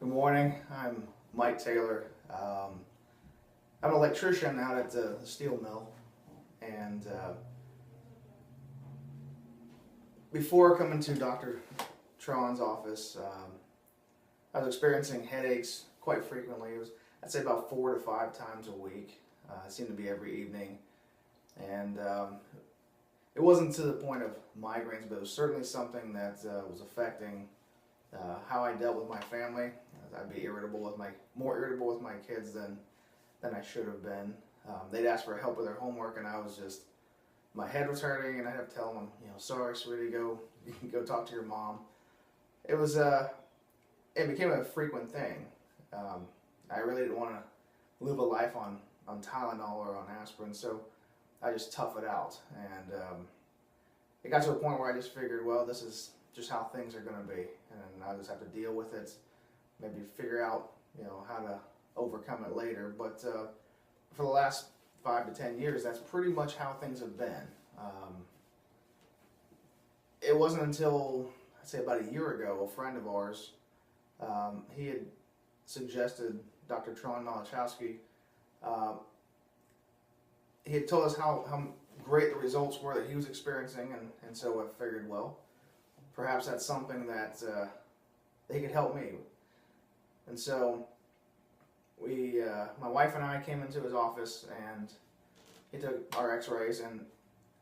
Good morning. I'm Mike Taylor. I'm an electrician out at the steel mill, and before coming to Dr. Tron's office, I was experiencing headaches quite frequently. I'd say about 4 to 5 times a week. It seemed to be every evening, and it wasn't to the point of migraines, but it was certainly something that was affecting how I dealt with my family. I'd be more irritable with my kids than I should have been. They'd ask for help with their homework, and I was my head was hurting, and I'd have to tell them, sorry, sweetie, go talk to your mom. It became a frequent thing. I really didn't want to live a life on Tylenol or on aspirin, so I just tough it out. And it got to a point where I just figured, well, this is just how things are going to be, and I just have to deal with it, maybe figure out, how to overcome it later. But for the last 5 to 10 years, that's pretty much how things have been. It wasn't until, I'd say about a year ago, a friend of ours, he had suggested Dr. Tron Malachowski. He had told us how great the results were that he was experiencing, and so I figured, well, perhaps that's something that he could help me. And so my wife and I came into his office, and he took our x-rays, and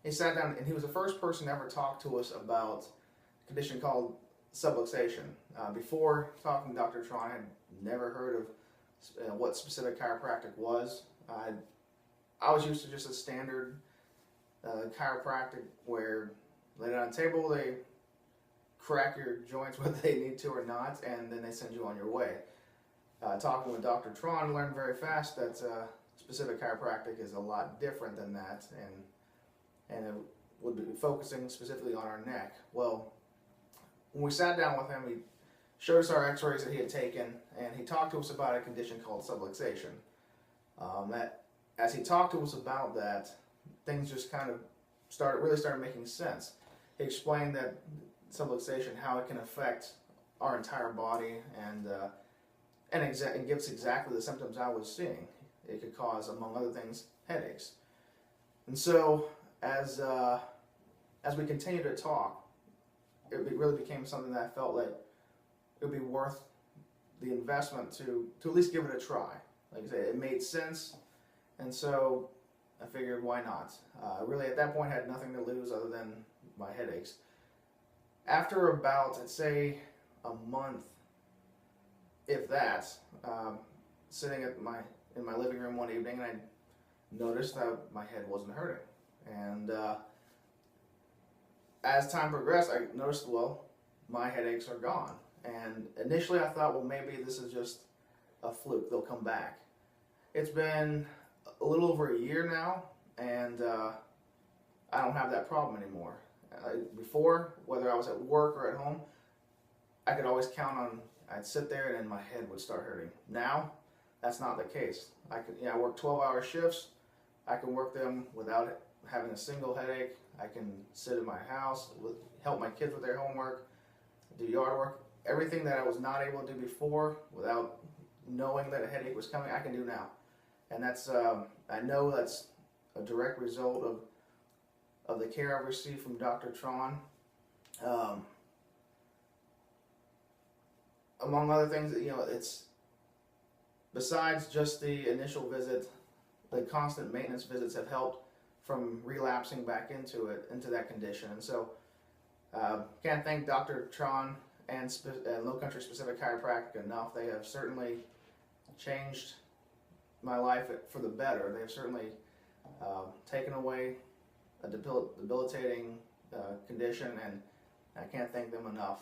he sat down, and he was the first person to ever talk to us about a condition called subluxation. Before talking to Dr. Tron, I had never heard of what specific chiropractic was. I was used to just a standard chiropractic where lay down on a table, they crack your joints whether they need to or not, and then they send you on your way. Talking with Dr. Tron, I learned very fast that specific chiropractic is a lot different than that, and it would be focusing specifically on our neck. Well, when we sat down with him, he showed us our x-rays that he had taken, and he talked to us about a condition called subluxation. As he talked to us about that, things just kind of started making sense. He explained that subluxation, how it can affect our entire body, and gives exactly the symptoms I was seeing. It could cause, among other things, headaches. And so, as we continued to talk, it really became something that I felt like it would be worth the investment to at least give it a try. Like I say, it made sense, and so I figured, why not? Really, at that point, I had nothing to lose other than my headaches. After about, I'd say, a month, if that, sitting in my living room one evening, and I noticed that my head wasn't hurting. And as time progressed, I noticed, well, my headaches are gone. And initially I thought, well, maybe this is just a fluke, they'll come back. It's been a little over a year now, and I don't have that problem anymore. Before, whether I was at work or at home, I could always count on, I'd sit there and then my head would start hurting. Now, that's not the case. I work 12-hour shifts. I can work them without having a single headache. I can sit in my house, help my kids with their homework, do yard work. Everything that I was not able to do before without knowing that a headache was coming, I can do now. And that's, I know that's a direct result of the care I've received from Dr. Tron. Among other things, it's besides just the initial visit, the constant maintenance visits have helped from relapsing back into that condition. And so, can't thank Dr. Tron and Low Country Specific Chiropractic enough. They have certainly changed my life for the better. They've certainly taken away a debilitating condition, and I can't thank them enough.